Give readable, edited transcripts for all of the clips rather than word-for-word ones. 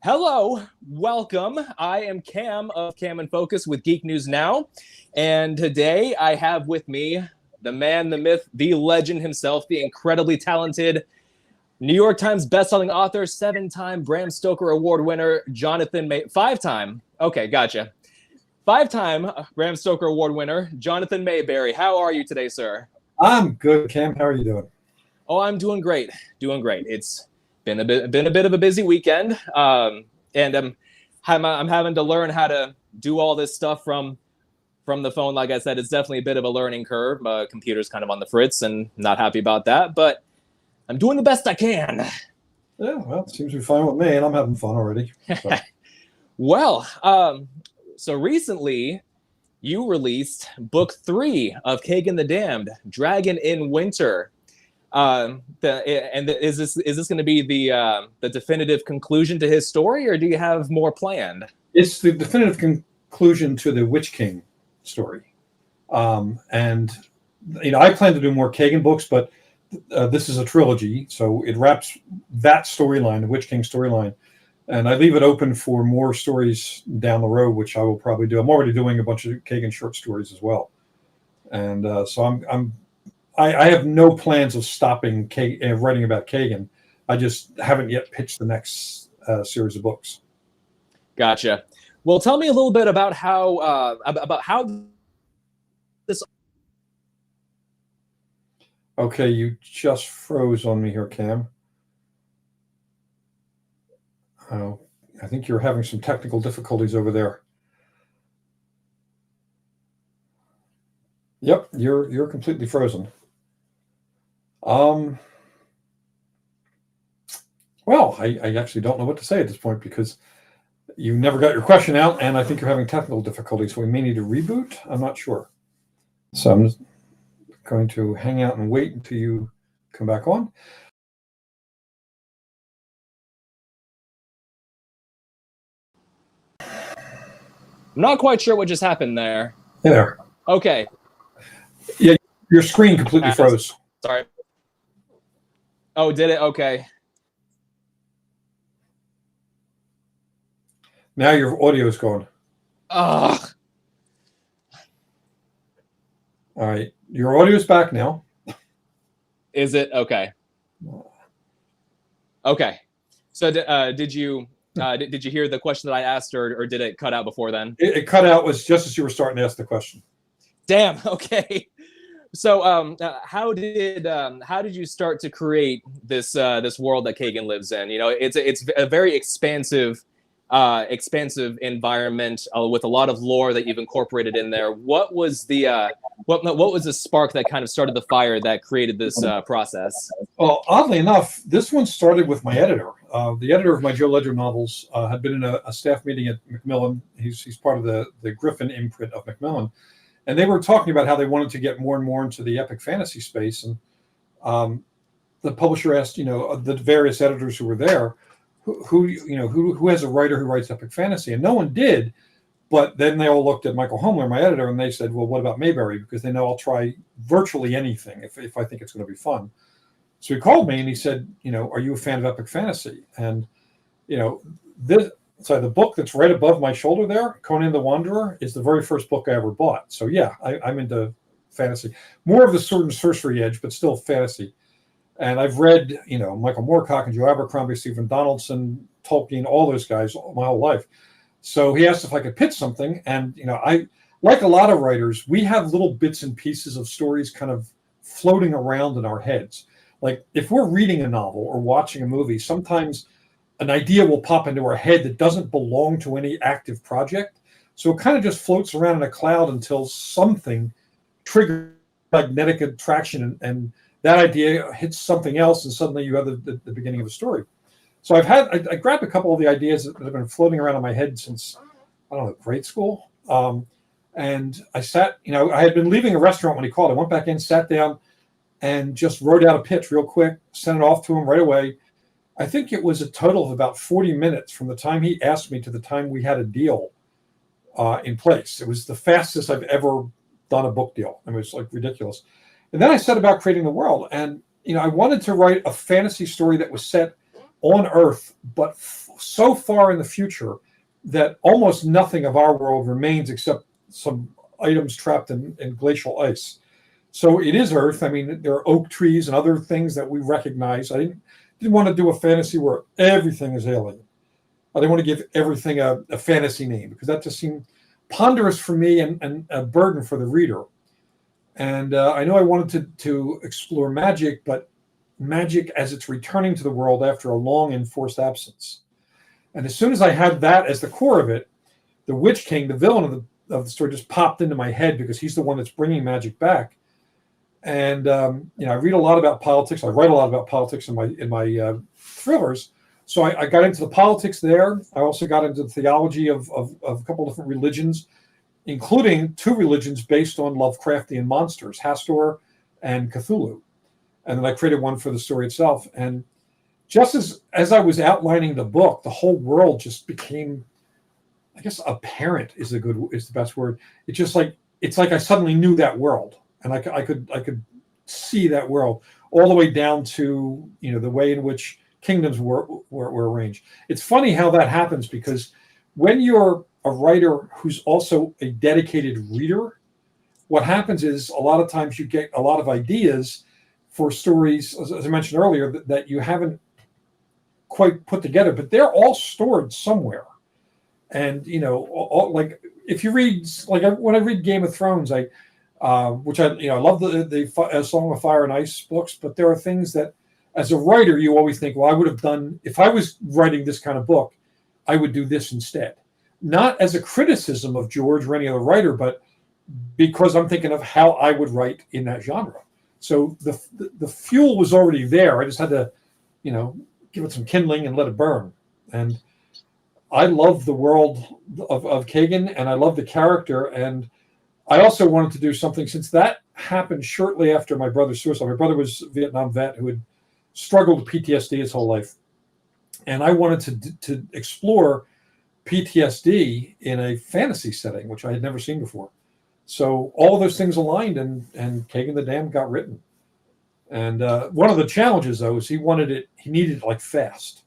Hello, welcome. I am Cam of Cam and Focus with Geek News Now. And today I have with me the man, the myth, the legend himself, the incredibly talented New York Times bestselling author, 7-time Bram Stoker Award winner, five-time Bram Stoker Award winner, Jonathan Maberry. How are you today, sir? I'm good, Cam. How are you doing? Oh, I'm doing great. It's been a bit of a busy weekend, and I'm having to learn how to do all this stuff from the phone. Like I said, it's definitely a bit of a learning curve. My computer's kind of on the fritz, and not happy about that. But I'm doing the best I can. Yeah, well, it seems to be fine with me, and I'm having fun already. So. Well, so recently you released book 3 of Kagen the Damned, Dragon in Winter. Is this going to be the definitive conclusion to his story, or do you have more planned? It's the definitive conclusion to the Witch King story, and I plan to do more Kagan books, but this is a trilogy, so it wraps that storyline, the Witch King storyline, and I leave it open for more stories down the road, which I will probably do. I'm already doing a bunch of Kagan short stories as well, and so I have no plans of stopping writing about Kagan. I just haven't yet pitched the next series of books. Gotcha. Well, tell me a little bit about how this. Okay, you just froze on me here, Cam. Oh, I think you're having some technical difficulties over there. Yep, you're completely frozen. Well, I actually don't know what to say at this point because you never got your question out, and I think you're having technical difficulties, so we may need to reboot. I'm not sure. So I'm just going to hang out and wait until you come back on. I'm not quite sure what just happened there. There. Okay. Yeah, your screen completely froze. Sorry. Oh, did it? Okay. Now your audio is gone. Ugh. All right. Your audio is back now. Is it? Okay. Okay. So did you hear the question that I asked, or did it cut out before then? It cut out was just as you were starting to ask the question. Damn. Okay. So how did you start to create this world that Kagan lives in? It's a very expansive environment with a lot of lore that you've incorporated in there. What was the spark that kind of started the fire that created this process? Well, oddly enough, this one started with my editor. The editor of my Joe Ledger novels had been in a staff meeting at Macmillan. He's part of the Griffin imprint of Macmillan. And they were talking about how they wanted to get more and more into the epic fantasy space. And the publisher asked, the various editors who were there, who has a writer who writes epic fantasy? And no one did. But then they all looked at Michael Humler, my editor, and they said, well, what about Maberry? Because they know I'll try virtually anything if I think it's going to be fun. So he called me and he said, are you a fan of epic fantasy? And, the book that's right above my shoulder there, Conan the Wanderer, is the very first book I ever bought. So yeah, I'm into fantasy. More of the sword and sorcery edge, but still fantasy. And I've read, Michael Moorcock and Joe Abercrombie, Stephen Donaldson, Tolkien, all those guys my whole life. So he asked if I could pitch something. And, I, like a lot of writers, we have little bits and pieces of stories kind of floating around in our heads. Like if we're reading a novel or watching a movie, sometimes an idea will pop into our head that doesn't belong to any active project. So it kind of just floats around in a cloud until something triggers magnetic attraction and that idea hits something else, and suddenly you have the beginning of a story. So I grabbed a couple of the ideas that have been floating around in my head since, I don't know, grade school. And I sat, I had been leaving a restaurant when he called. I went back in, sat down, and just wrote out a pitch real quick, sent it off to him right away. I think it was a total of about 40 minutes from the time he asked me to the time we had a deal in place. It was the fastest I've ever done a book deal. It was like ridiculous. And then I set about creating the world. And, I wanted to write a fantasy story that was set on Earth, but so far in the future that almost nothing of our world remains except some items trapped in glacial ice. So it is Earth. I mean, there are oak trees and other things that we recognize. I didn't want to do a fantasy where everything is alien. I didn't want to give everything a fantasy name because that just seemed ponderous for me and a burden for the reader. And I know I wanted to explore magic, but magic as it's returning to the world after a long enforced absence. And as soon as I had that as the core of it, the Witch King, the villain of the story, just popped into my head because he's the one that's bringing magic back. And I read a lot about politics. I write a lot about politics in my thrillers. So I got into the politics there. I also got into the theology of a couple of different religions, including 2 religions based on Lovecraftian monsters, Hastur and Cthulhu. And then I created one for the story itself. And just as I was outlining the book, the whole world just became, I guess, apparent is the best word. It's like I suddenly knew that world, and I could see that world all the way down to the way in which kingdoms were arranged. It's funny how that happens because when you're a writer who's also a dedicated reader, what happens is a lot of times you get a lot of ideas for stories, as I mentioned earlier, that you haven't quite put together, but they're all stored somewhere. And like if you read, like when I read Game of Thrones, I love the Song of Fire and Ice books, but there are things that, as a writer, you always think, well, I would have done, if I was writing this kind of book, I would do this instead. Not as a criticism of George or any other writer, but because I'm thinking of how I would write in that genre. So the fuel was already there. I just had to, give it some kindling and let it burn. And I love the world of Kagen, and I love the character. And I also wanted to do something, since that happened shortly after my brother's suicide. My brother was a Vietnam vet who had struggled with PTSD his whole life. And I wanted to explore PTSD in a fantasy setting, which I had never seen before. So all of those things aligned, and Kagen the Damned got written. And one of the challenges, though, is he needed it like fast.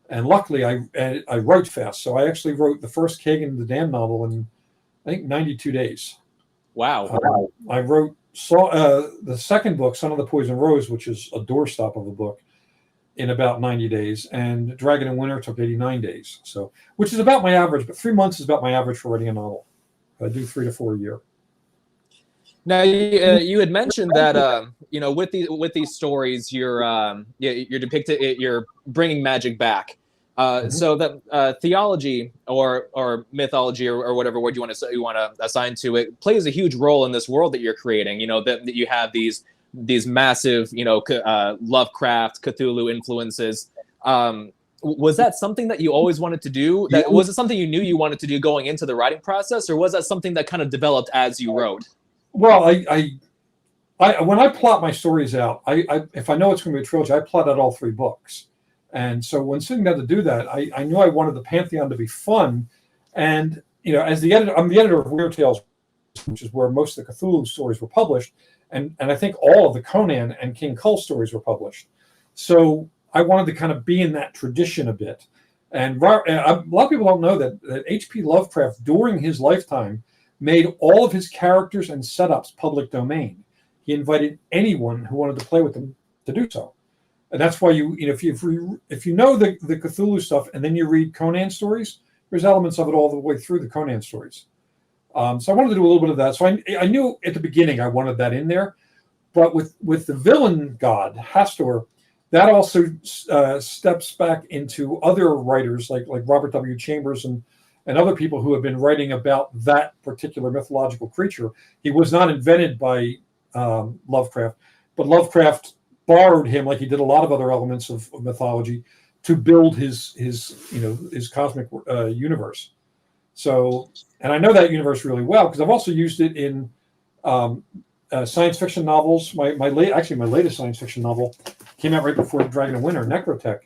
And luckily, I write fast. So I actually wrote the first Kagen the Damned novel in, I think, 92 days. Wow. I wrote the second book, Son of the Poison Rose, which is a doorstop of a book, in about 90 days. And Dragon in Winter took 89 days. So, which is about my average, but 3 months is about my average for writing a novel. I do 3 to 4 a year. Now, you had mentioned that with these stories, you're bringing magic back. So that theology or mythology or whatever word you want to assign to it plays a huge role in this world that you're creating. That you have these massive Lovecraft, Cthulhu influences. Was that something that you always wanted to do? Was it something you knew you wanted to do going into the writing process, or was that something that kind of developed as you wrote? Well, I when I plot my stories out, if I know it's going to be a trilogy, I plot out all 3 books. And so when sitting down to do that, I knew I wanted the Pantheon to be fun. And, as the editor, I'm the editor of Weird Tales, which is where most of the Cthulhu stories were published. And I think all of the Conan and King Kull stories were published. So I wanted to kind of be in that tradition a bit. And a lot of people don't know that H.P. Lovecraft, during his lifetime, made all of his characters and setups public domain. He invited anyone who wanted to play with them to do so. And that's why if you know the Cthulhu stuff and then you read Conan stories, there's elements of it all the way through the Conan stories. So I wanted to do a little bit of that. So I knew at the beginning I wanted that in there. But with the villain god, Hastur, that also steps back into other writers like Robert W. Chambers and other people who have been writing about that particular mythological creature. He was not invented by Lovecraft, but Lovecraft borrowed him, like he did a lot of other elements of mythology, to build his cosmic universe. So, and I know that universe really well because I've also used it in science fiction novels. My latest science fiction novel came out right before Dragon in Winter, Necrotech,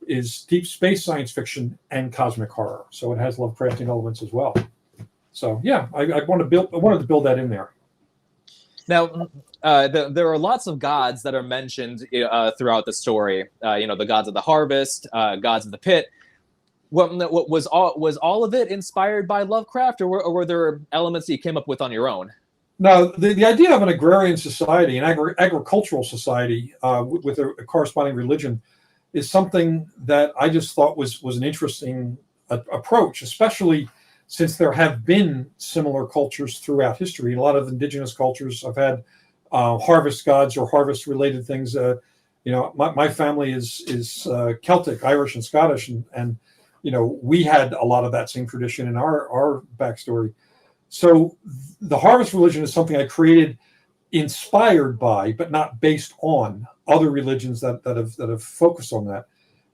is deep space science fiction and cosmic horror. So it has Lovecraftian elements as well. So yeah, I wanted to build that in there. Now, there are lots of gods that are mentioned throughout the story. The gods of the harvest, gods of the pit. What was all of it inspired by Lovecraft, or were there elements that you came up with on your own? Now, the idea of an agrarian society, an agricultural society with a corresponding religion, is something that I just thought was an interesting approach, especially since there have been similar cultures throughout history. A lot of indigenous cultures have had harvest gods or harvest-related things. My family is Celtic, Irish, and Scottish, and we had a lot of that same tradition in our backstory. So the harvest religion is something I created inspired by, but not based on other religions that have focused on that.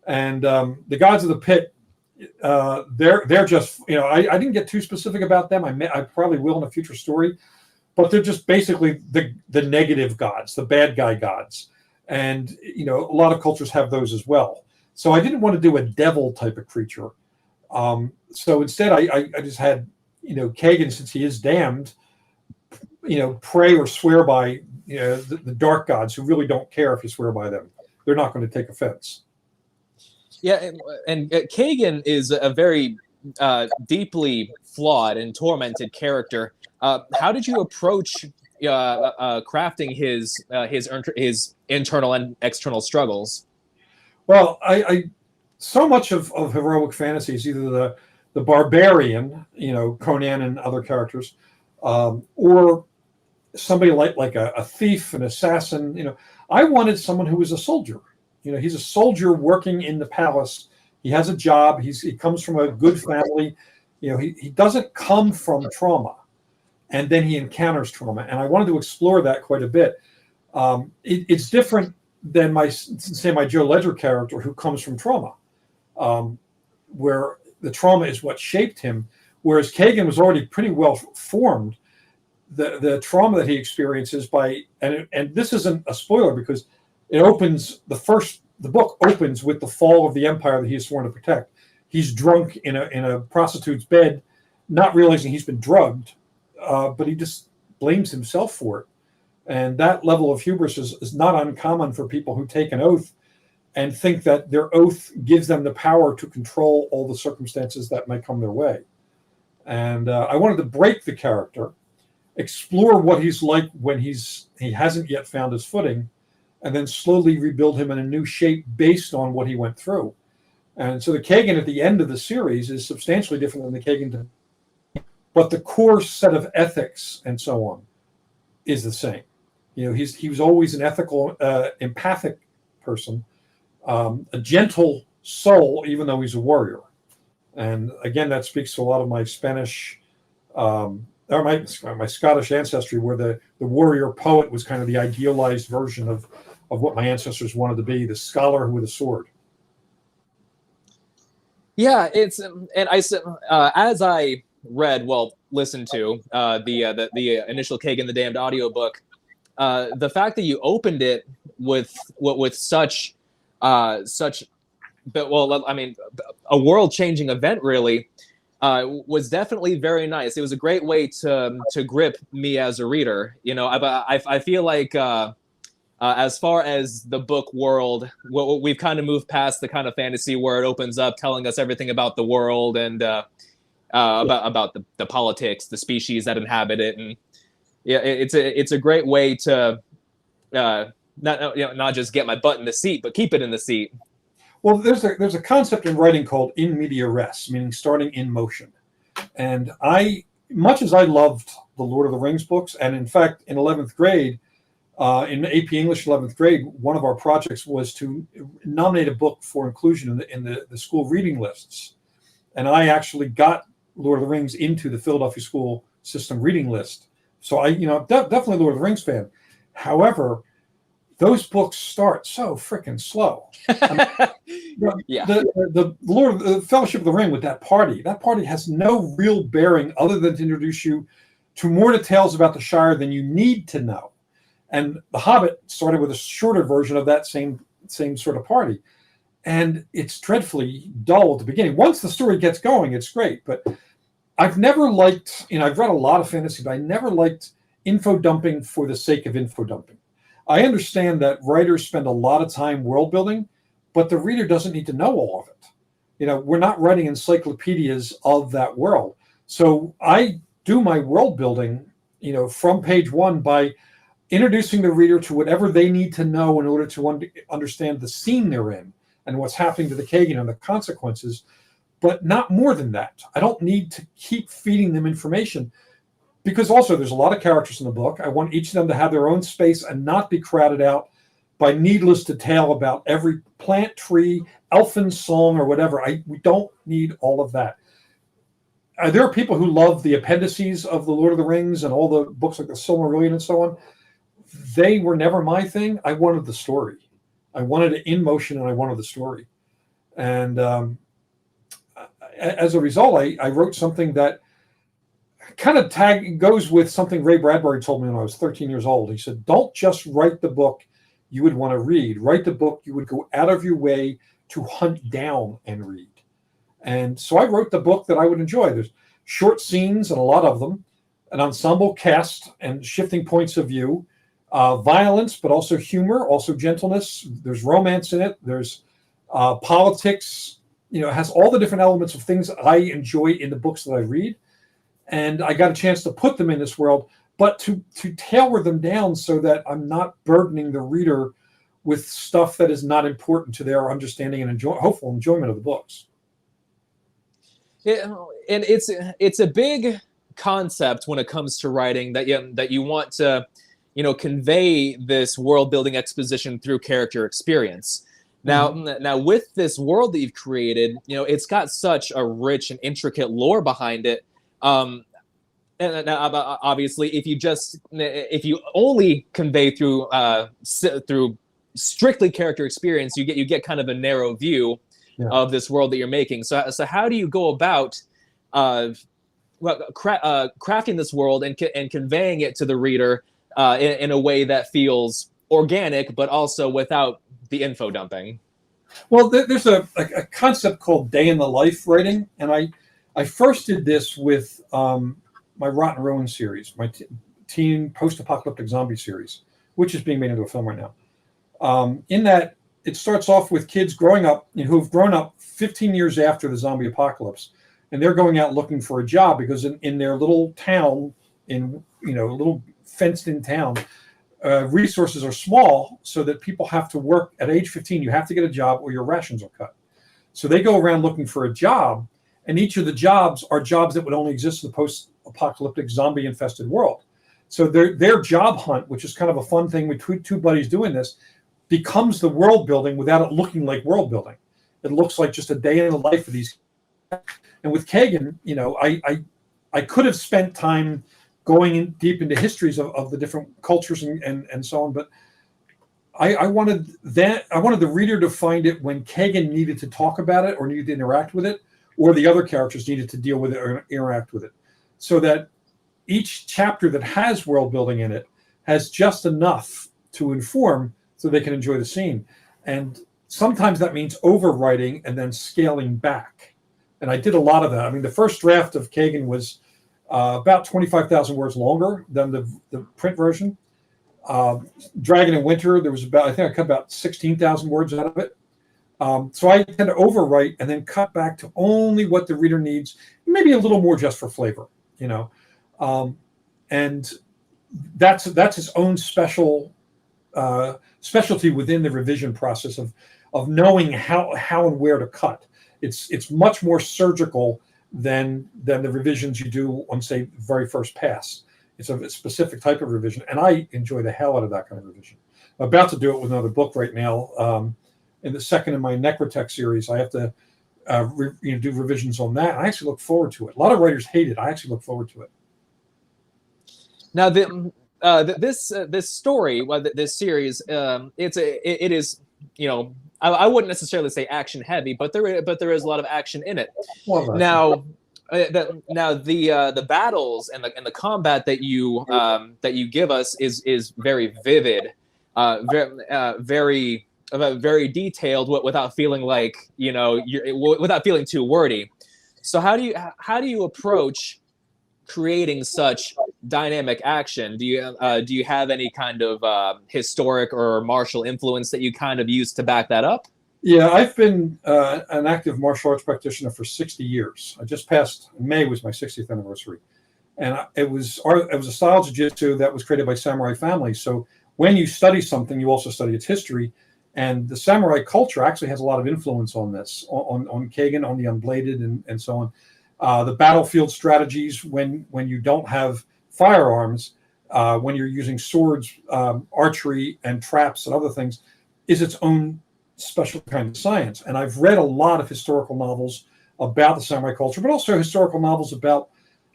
And the gods of the pit, they're just, I didn't get too specific about them. I probably will in a future story, but they're just basically the negative gods, the bad guy gods. And, a lot of cultures have those as well. So I didn't want to do a devil type of creature. So instead I just had, Kagen, since he is damned, pray or swear by the dark gods who really don't care if you swear by them. They're not going to take offense. Yeah, and Kagen is a very deeply flawed and tormented character. How did you approach crafting his internal and external struggles? Well, I so much of heroic fantasy is either the barbarian, Conan and other characters, or somebody like a thief, an assassin. I wanted someone who was a soldier. He's a soldier working in the palace. He has a job. He comes from a good family. He doesn't come from trauma, and then he encounters trauma. And I wanted to explore that quite a bit. It's different than my Joe Ledger character who comes from trauma, where the trauma is what shaped him, whereas Kagen was already pretty well formed. The trauma that he experiences and this isn't a spoiler because it opens the book opens with the fall of the empire that he is sworn to protect. He's drunk in a prostitute's bed, not realizing he's been drugged, but he just blames himself for it. And that level of hubris is not uncommon for people who take an oath and think that their oath gives them the power to control all the circumstances that might come their way. And I wanted to break the character, explore what he's like when he hasn't yet found his footing, and then slowly rebuild him in a new shape based on what he went through. And so the Kagen at the end of the series is substantially different than the Kagen, but the core set of ethics and so on is the same. He was always an ethical, empathic person, a gentle soul, even though he's a warrior. And again, that speaks to a lot of my Spanish, or my Scottish ancestry, where the warrior poet was kind of the idealized version of what my ancestors wanted to be, the scholar with a sword. Yeah, it's and as I listened to the initial Kagen the Damned audiobook, the fact that you opened it with such a world-changing event really was definitely very nice. It was a great way to grip me as a reader. I feel like as far as the book world, we've kind of moved past the kind of fantasy where it opens up telling us everything about the world and about the politics, the species that inhabit it, and yeah, it's a great way to not just get my butt in the seat, but keep it in the seat. Well, there's a concept in writing called in media res, meaning starting in motion. And much as I loved the Lord of the Rings books, and in fact, in 11th grade, in AP English 11th grade, one of our projects was to nominate a book for inclusion in the school reading lists. And I actually got Lord of the Rings into the Philadelphia school system reading list. So definitely Lord of the Rings fan. However, those books start so freaking slow. Yeah. The Lord of the Fellowship of the Ring with that party has no real bearing other than to introduce you to more details about the Shire than you need to know. And The Hobbit started with a shorter version of that same sort of party. And it's dreadfully dull at the beginning. Once the story gets going, it's great. But I've never liked, I've read a lot of fantasy, but I never liked info dumping for the sake of info dumping. I understand that writers spend a lot of time world building, but the reader doesn't need to know all of it. We're not writing encyclopedias of that world. So I do my world building, from page one by introducing the reader to whatever they need to know in order to understand the scene they're in and what's happening to the Kagan and the consequences, but not more than that. I don't need to keep feeding them information, because also there's a lot of characters in the book. I want each of them to have their own space and not be crowded out by needless detail about every plant, tree, elfin song, or whatever. We don't need all of that. There are people who love the appendices of the Lord of the Rings and all the books like the Silmarillion and so on. They were never my thing. I wanted the story. I wanted it in motion, and I wanted the story. And as a result, I wrote something that kind of goes with something Ray Bradbury told me when I was 13 years old. He said, don't just write the book you would want to read. Write the book you would go out of your way to hunt down and read. And so I wrote the book that I would enjoy. There's short scenes, and a lot of them, an ensemble cast and shifting points of view, violence, but also humor, also gentleness. There's romance in it. There's politics. It has all the different elements of things I enjoy in the books that I read. And I got a chance to put them in this world, but to tailor them down so that I'm not burdening the reader with stuff that is not important to their understanding and hopeful enjoyment of the books. And it's a big concept when it comes to writing, that you want to, convey this world building exposition through character experience. Now with this world that you've created, it's got such a rich and intricate lore behind it. And now, obviously, if you only convey through strictly character experience, you get kind of a narrow view of this world that you're making. So how do you go about crafting this world and conveying it to the reader in a way that feels organic, but also without the info dumping? Well, there's a concept called day in the life writing, and I first did this with my Rotten Ruin series, my teen post-apocalyptic zombie series, which is being made into a film right now. In that, it starts off with kids growing up, who've grown up 15 years after the zombie apocalypse, and they're going out looking for a job because in their little town, a little fenced-in town, resources are small, so that people have to work at age 15. You have to get a job or your rations are cut. So they go around looking for a job, and each of the jobs are jobs that would only exist in the post-apocalyptic zombie-infested world. So their job hunt, which is kind of a fun thing with two buddies doing this, becomes the world building without it looking like world building. It looks like just a day in the life of these. And with Kagan, I could have spent time going in deep into histories of the different cultures and so on, but I wanted the reader to find it when Kagan needed to talk about it or needed to interact with it, or the other characters needed to deal with it or interact with it, so that each chapter that has world building in it has just enough to inform so they can enjoy the scene. And sometimes that means overwriting and then scaling back. And I did a lot of that. I mean, the first draft of Kagan was about 25,000 words longer than the print version. Dragon in Winter, there was I think I cut about 16,000 words out of it. So I tend to overwrite and then cut back to only what the reader needs, maybe a little more just for flavor, and that's his own specialty within the revision process of knowing how and where to cut. It's much more surgical than the revisions you do on, say, very first pass. It's a specific type of revision, and I enjoy the hell out of that kind of revision. I'm about to do it with another book right now. In the second in my Necrotech series, I have to do revisions on that. I actually look forward to it. A lot of writers hate it. I actually look forward to it. Now, this story, this series, it is, I wouldn't necessarily say action heavy, but there is a lot of action in it. Now, the battles and the combat that you give us is very vivid, very detailed, without feeling like without feeling too wordy. So how do you approach creating such dynamic action, do you have any kind of historic or martial influence that you kind of use to back that up? Yeah, I've been an active martial arts practitioner for 60 years. I just passed, May was my 60th anniversary. And it was a style of jiu-jitsu that was created by samurai families. So when you study something, you also study its history. And the samurai culture actually has a lot of influence on this, on Kagen, on the unbladed, and so on. The battlefield strategies when you don't have firearms, when you're using swords, archery, and traps and other things, is its own special kind of science. And I've read a lot of historical novels about the samurai culture, but also historical novels about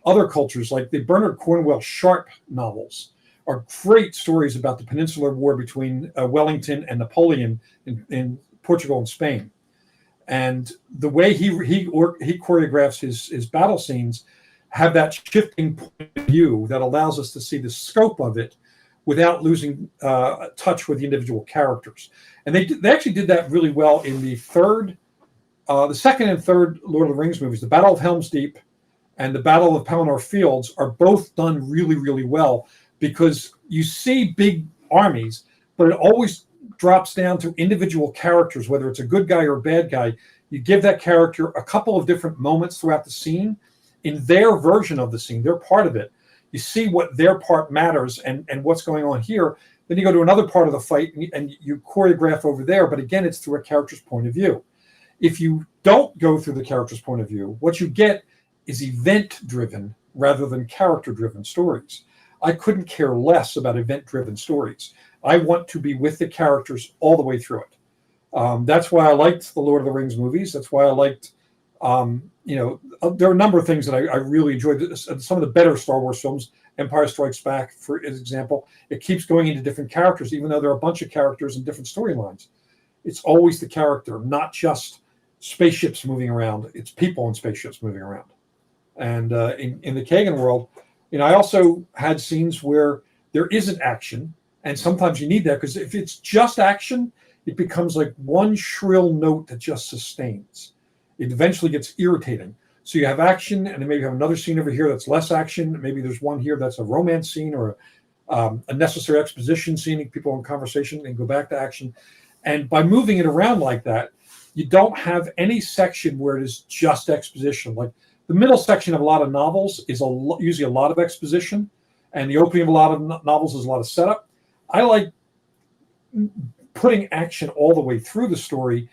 other cultures, like the Bernard Cornwell Sharp novels are great stories about the Peninsular War between Wellington and Napoleon in Portugal and Spain. And the way he choreographs his battle scenes have that shifting point of view that allows us to see the scope of it without losing touch with the individual characters. And they actually did that really well in the second and third Lord of the Rings movies. The Battle of Helm's Deep and the Battle of Pelennor Fields are both done really, really well, because you see big armies, but it always drops down to individual characters, whether it's a good guy or a bad guy. You give that character a couple of different moments throughout the scene in their version of the scene. They're part of it. You see what their part matters and what's going on here. Then you go to another part of the fight and you choreograph over there, but again, it's through a character's point of view. If you don't go through the character's point of view, what you get is event-driven rather than character-driven stories. I couldn't care less about event-driven stories. I want to be with the characters all the way through it. That's why I liked the Lord of the Rings movies. That's why I liked, there are a number of things that I really enjoyed. Some of the better Star Wars films, Empire Strikes Back, for example, it keeps going into different characters, even though there are a bunch of characters and different storylines. It's always the character, not just spaceships moving around. It's people in spaceships moving around. And in the Kagen world, I also had scenes where there isn't action, and sometimes you need that, because if it's just action, it becomes like one shrill note that just sustains. It eventually gets irritating. So you have action, and then maybe you have another scene over here that's less action. Maybe there's one here that's a romance scene or a necessary exposition scene, people in conversation, and go back to action. And by moving it around like that, you don't have any section where it is just exposition. Like the middle section of a lot of novels is usually a lot of exposition, and the opening of a lot of novels is a lot of setup. I like putting action all the way through the story,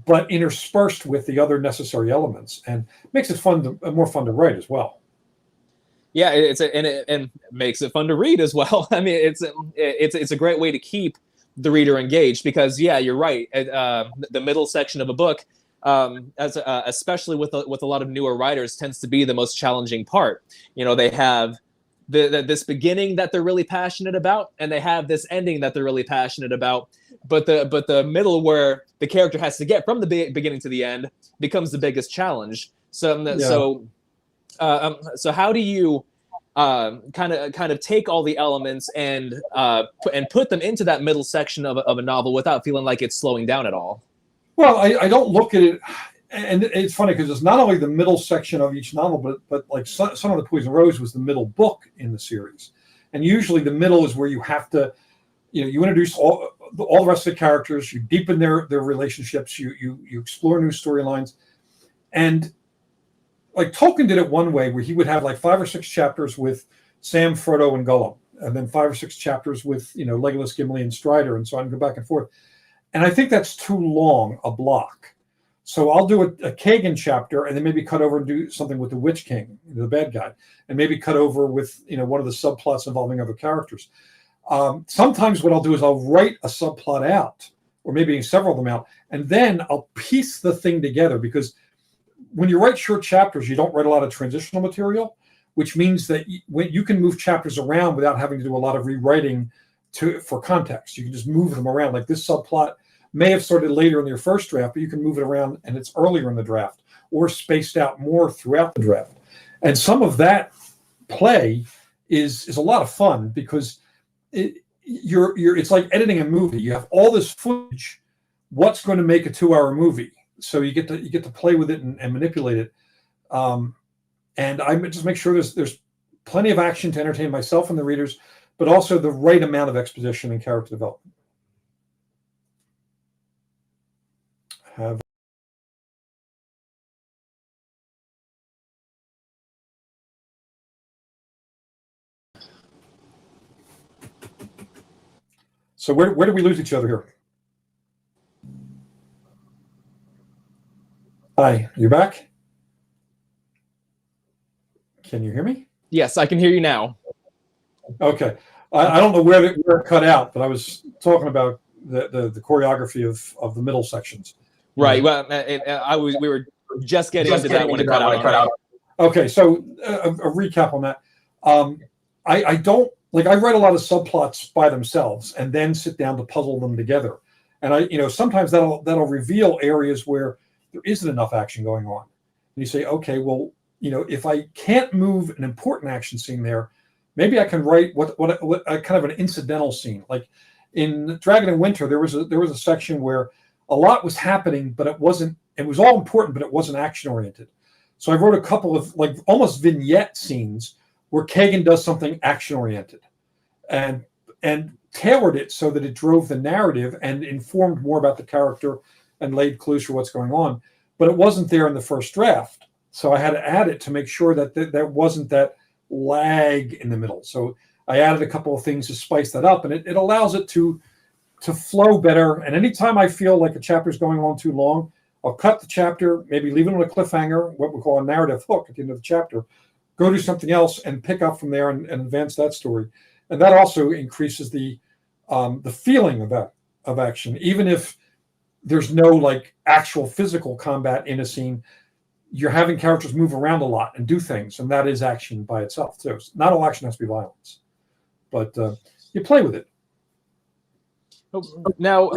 but interspersed with the other necessary elements, and makes it more fun to write as well. Yeah, and makes it fun to read as well. I mean, it's a great way to keep the reader engaged, because you're right. The middle section of a book, especially with a lot of newer writers, tends to be the most challenging part. They have this beginning that they're really passionate about, and they have this ending that they're really passionate about. But the middle, where the character has to get from the beginning to the end, becomes the biggest challenge. So how do you kind of take all the elements and put them into that middle section of a novel without feeling like it's slowing down at all? Well, I don't look at it, and it's funny because it's not only the middle section of each novel, but like Son of the Poison Rose was the middle book in the series, and usually the middle is where you have to, you introduce all the rest of the characters, you deepen their relationships, you explore new storylines, and like Tolkien did it one way, where he would have like 5 or 6 chapters with Sam, Frodo, and Gollum, and then 5 or 6 chapters with Legolas, Gimli, and Strider, and so on, and go back and forth. And I think that's too long a block. So I'll do a Kagen chapter, and then maybe cut over and do something with the Witch King, the bad guy, and maybe cut over with one of the subplots involving other characters. Sometimes what I'll do is I'll write a subplot out, or maybe several of them out, and then I'll piece the thing together, because when you write short chapters, you don't write a lot of transitional material, which means that you can move chapters around without having to do a lot of rewriting for context. You can just move them around. Like this subplot may have started later in your first draft, but you can move it around and it's earlier in the draft, or spaced out more throughout the draft. And some of that play is a lot of fun, because it's like editing a movie. You have all this footage. What's going to make a 2-hour movie? So you get to play with it and manipulate it. And I just make sure there's plenty of action to entertain myself and the readers, but also the right amount of exposition and character development. So where did we lose each other here? Hi, you back? Can you hear me? Yes, I can hear you now. Okay. I don't know where it cut out, but I was talking about the choreography of the middle sections. Right. Well, we were just getting into that when it cut out. Okay, so a recap on that. I don't like. I write a lot of subplots by themselves, and then sit down to puzzle them together. And sometimes that'll reveal areas where there isn't enough action going on. And you say, okay, well, if I can't move an important action scene there, maybe I can write what a kind of an incidental scene. Like in Dragon in Winter, there was a section where a lot was happening, but it was all important, but it wasn't action oriented. So I wrote a couple of like almost vignette scenes where Kagen does something action oriented, and tailored it so that it drove the narrative and informed more about the character and laid clues for what's going on. But it wasn't there in the first draft, so I had to add it to make sure that there wasn't that lag in the middle. So I added a couple of things to spice that up, and it allows it to flow better. And anytime I feel like a chapter is going on too long, I'll cut the chapter, maybe leave it on a cliffhanger, what we call a narrative hook at the end of the chapter, go do something else and pick up from there and advance that story. And that also increases the feeling of action. Even if there's no like actual physical combat in a scene, you're having characters move around a lot and do things, and that is action by itself too. Not all action has to be violence, but you play with it. Now,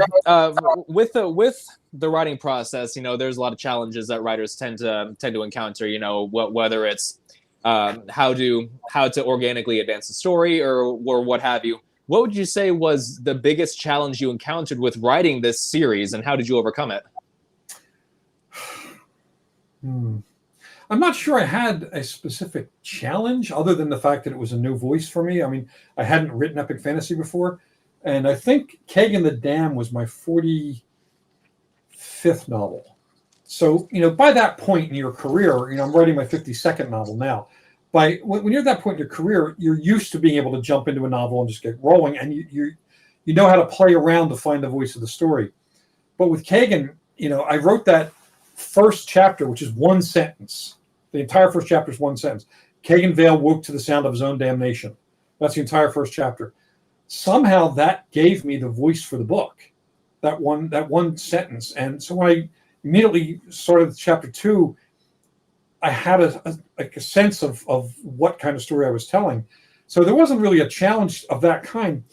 with the writing process, there's a lot of challenges that writers tend to encounter. Whether it's how to organically advance the story or what have you. What would you say was the biggest challenge you encountered with writing this series, and how did you overcome it? I'm not sure I had a specific challenge other than the fact that it was a new voice for me. I mean, I hadn't written epic fantasy before, and I think Kagen the Damned was my 45th novel. So, by that point in your career, I'm writing my 52nd novel now. When you're at that point in your career, you're used to being able to jump into a novel and just get rolling, and you know how to play around to find the voice of the story. But with Kagen, I wrote that first chapter, which is one sentence. The entire first chapter is one sentence. Kagen Vale woke to the sound of his own damnation. That's the entire first chapter. Somehow that gave me the voice for the book, that one sentence. And so when I immediately started chapter 2, I had a sense of what kind of story I was telling. So there wasn't really a challenge of that kind.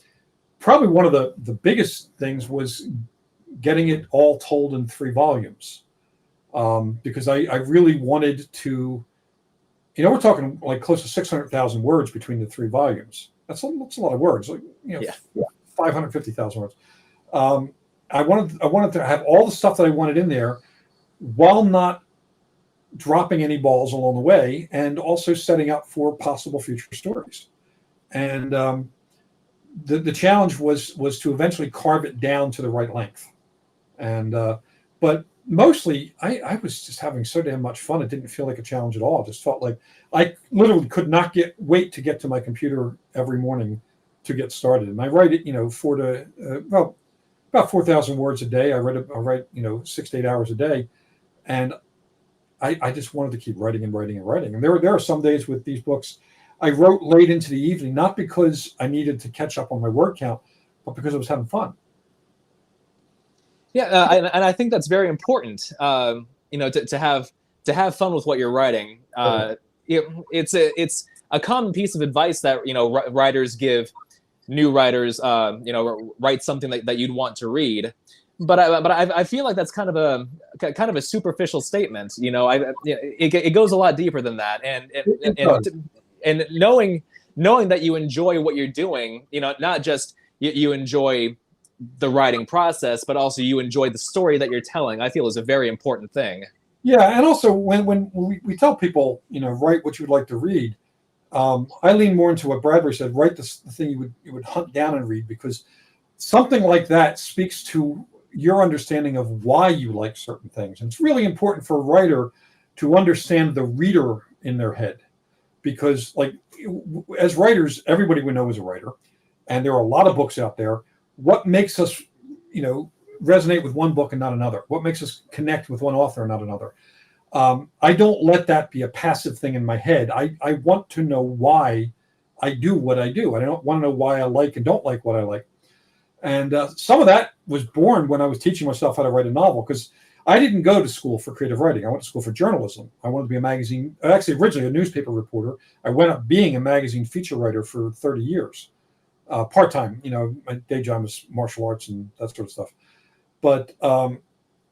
Probably one of the biggest things was getting it all told in 3 volumes. Because I really wanted to, we're talking like close to 600,000 words between the 3 volumes. That's a lot of words, 550,000 words. I wanted to have all the stuff that I wanted in there while not dropping any balls along the way, and also setting up for possible future stories. And the challenge was to eventually carve it down to the right length. And but mostly I was just having so damn much fun. It didn't feel like a challenge at all. It just felt like I literally could not wait to get to my computer every morning to get started. And I write it, about 4,000 words a day. I write 6 to 8 hours a day, and I just wanted to keep writing and writing and writing. And there are some days with these books I wrote late into the evening, not because I needed to catch up on my word count, but because I was having fun. Yeah, and I think that's very important. To have fun with what you're writing. It's a common piece of advice that writers give new writers. Write something that you'd want to read. But I feel like that's kind of a superficial statement. It goes a lot deeper than that. And knowing that you enjoy what you're doing, not just you enjoy the writing process, but also you enjoy the story that you're telling, I feel is a very important thing. Yeah, and also when we tell people, write what you would like to read, I lean more into what Bradbury said: write the thing you would hunt down and read, because something like that speaks to your understanding of why you like certain things. And it's really important for a writer to understand the reader in their head, because, like, as writers, everybody we know is a writer, and there are a lot of books out there. What makes us, resonate with one book and not another? What makes us connect with one author and not another? I don't let that be a passive thing in my head. I want to know why I do what I do. I don't want to know why I like and don't like what I like. And some of that was born when I was teaching myself how to write a novel, because I didn't go to school for creative writing. I went to school for journalism. I wanted to be a magazine, actually originally a newspaper reporter. I went up being a magazine feature writer for 30 years, part-time. My day job was martial arts and that sort of stuff. But I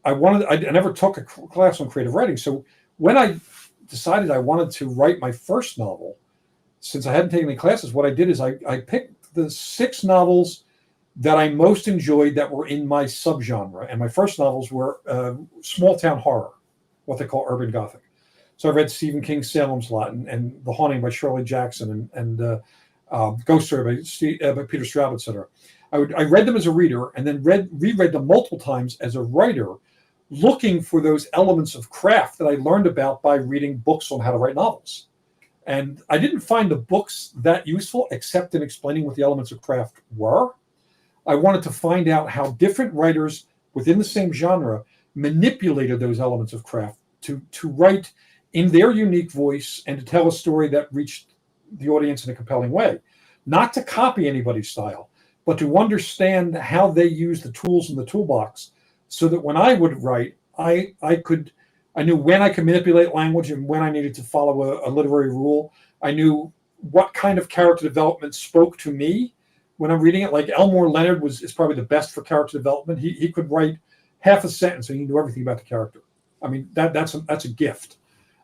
never took a class on creative writing. So when I decided I wanted to write my first novel, since I hadn't taken any classes, what I did is I picked the 6 novels that I most enjoyed that were in my subgenre. And my first novels were small town horror, what they call urban Gothic. So I read Stephen King's Salem's Lot and The Haunting by Shirley Jackson and Ghost Story by Peter Straub, etc. I read them as a reader, and then reread them multiple times as a writer, looking for those elements of craft that I learned about by reading books on how to write novels. And I didn't find the books that useful, except in explaining what the elements of craft were. I wanted to find out how different writers within the same genre manipulated those elements of craft to write in their unique voice and to tell a story that reached the audience in a compelling way. Not to copy anybody's style, but to understand how they use the tools in the toolbox, so that when I would write, I knew when I could manipulate language and when I needed to follow a literary rule. I knew what kind of character development spoke to me when I'm reading it. Like Elmore Leonard is probably the best for character development. He could write half a sentence and he knew everything about the character. I mean, that's a gift.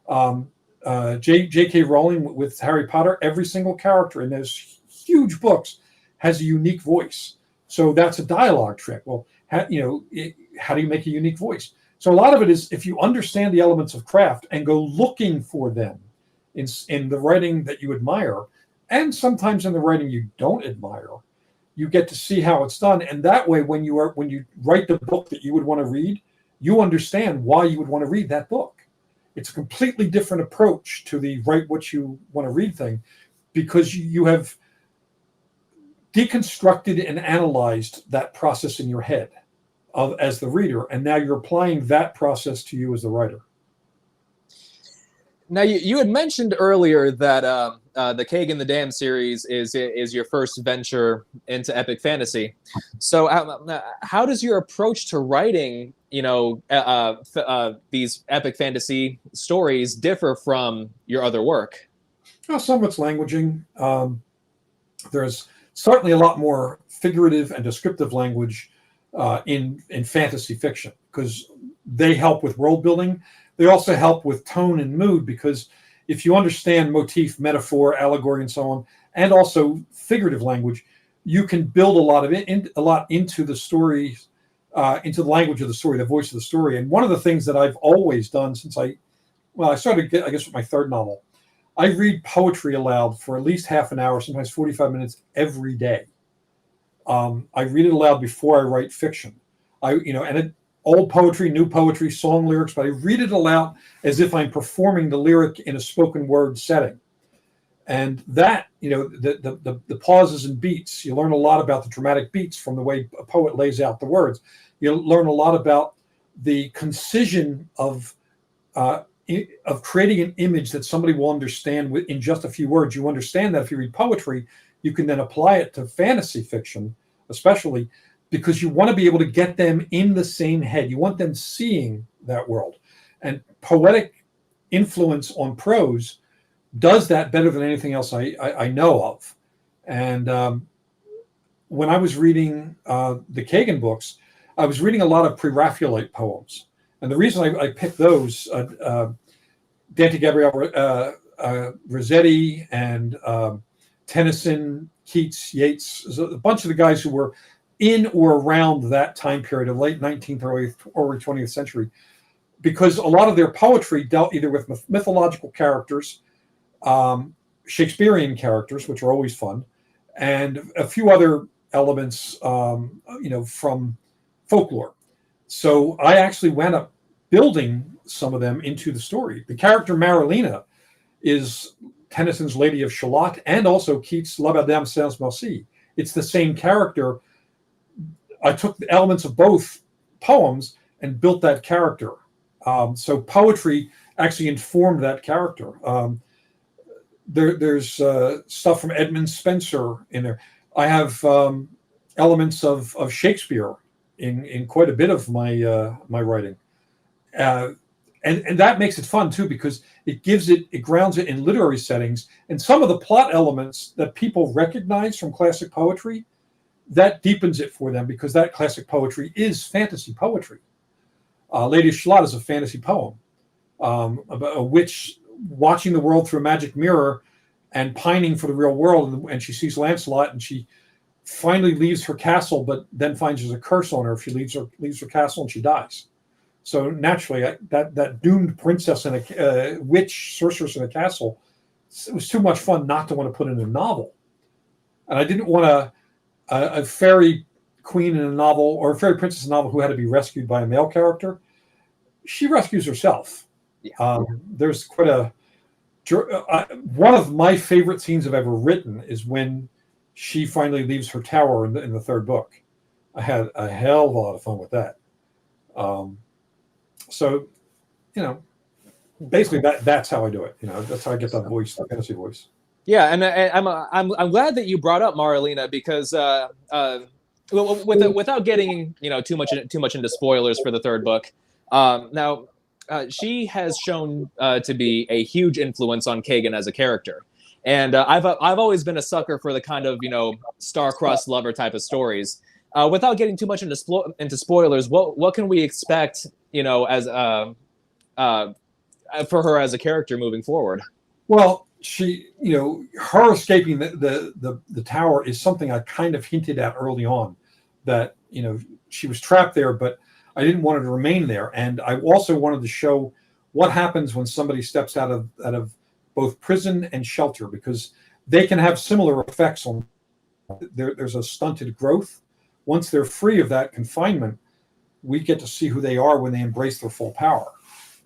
J.K. Rowling with Harry Potter, every single character in those huge books has a unique voice. So that's a dialogue trick. Well, how do you make a unique voice? So a lot of it is, if you understand the elements of craft and go looking for them in the writing that you admire, and sometimes in the writing you don't admire, you get to see how it's done. And that way, when you write the book that you would want to read, you understand why you would want to read that book. It's a completely different approach to the write what you want to read thing, because you have deconstructed and analyzed that process in your head as the reader, and now you're applying that process to you as the writer. Now, you had mentioned earlier that the Kagen the Damned series is your first venture into epic fantasy. So how does your approach to writing, these epic fantasy stories differ from your other work? Well, some of it's languaging. There's certainly a lot more figurative and descriptive language in fantasy fiction, because they help with world building. They also help with tone and mood, because if you understand motif, metaphor, allegory, and so on, and also figurative language, you can build a lot into the story, into the language of the story, the voice of the story. And one of the things that I've always done since I started, I guess, with my third novel, I read poetry aloud for at least half an hour, sometimes 45 minutes every day. I read it aloud before I write fiction. Old poetry, new poetry, song lyrics, but I read it aloud as if I'm performing the lyric in a spoken word setting. And that, the pauses and beats, you learn a lot about the dramatic beats from the way a poet lays out the words. You learn a lot about the concision of creating an image that somebody will understand in just a few words. You understand that if you read poetry, you can then apply it to fantasy fiction, especially, because you want to be able to get them in the same head. You want them seeing that world. And poetic influence on prose does that better than anything else I know of. And when I was reading the Kagen books, I was reading a lot of Pre-Raphaelite poems. And the reason I picked those, Dante Gabriel Rossetti and Tennyson, Keats, Yeats, a bunch of the guys who were in or around that time period of late 19th, early 20th century, because a lot of their poetry dealt either with mythological characters Shakespearean characters, which are always fun, and a few other elements, from folklore. So I actually wound up building some of them into the story. The character Marilena is Tennyson's Lady of Shalott and also Keats' La Madame Sans Merci. It's the same character. I took the elements of both poems and built that character. So poetry actually informed that character. There's stuff from Edmund Spenser in there. I have elements of Shakespeare in quite a bit of my writing. And that makes it fun too, because it grounds it in literary settings, and some of the plot elements that people recognize from classic poetry, that deepens it for them, because that classic poetry is fantasy poetry. Lady of Shalott is a fantasy poem about a witch watching the world through a magic mirror and pining for the real world, and she sees Lancelot, and she finally leaves her castle, but then finds there's a curse on her if she leaves her castle, and she dies. So naturally, that doomed princess and a witch sorceress in a castle, it was too much fun not to want to put in a novel. And I didn't want a fairy queen in a novel, or a fairy princess in a novel who had to be rescued by a male character. She rescues herself. Yeah. There's quite one of my favorite scenes I've ever written is when she finally leaves her tower in the third book. I had a hell of a lot of fun with that. So, basically that's how I do it. That's how I get that voice, the fantasy voice. Yeah, and I'm glad that you brought up Marilena, because without getting too much into spoilers for the third book, now she has shown to be a huge influence on Kagen as a character, and I've always been a sucker for the kind of star-crossed lover type of stories. Without getting too much into spoilers, what can we expect as for her as a character moving forward? Well, she, her escaping the tower is something I kind of hinted at early on, that she was trapped there, but I didn't want her to remain there, and I also wanted to show what happens when somebody steps out of both prison and shelter, because they can have similar effects on. There's a stunted growth. Once they're free of that confinement, we get to see who they are when they embrace their full power.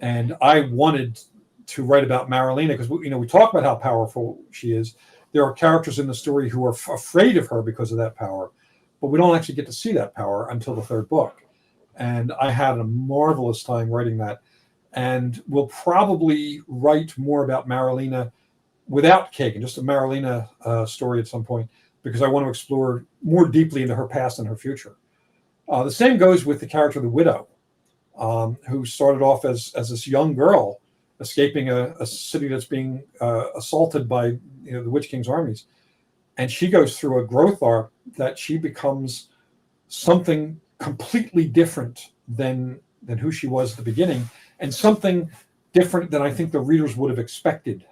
And I wanted to write about Marilena because we talk about how powerful she is. There are characters in the story who are afraid of her because of that power, but we don't actually get to see that power until the third book. And I had a marvelous time writing that. And we'll probably write more about Marilena without Kagen, just a Marilena story at some point, because I want to explore more deeply into her past and her future. The same goes with the character of the widow, who started off as this young girl escaping a city that's being assaulted by the Witch King's armies. And she goes through a growth arc that she becomes something completely different than who she was at the beginning, and something different than I think the readers would have expected.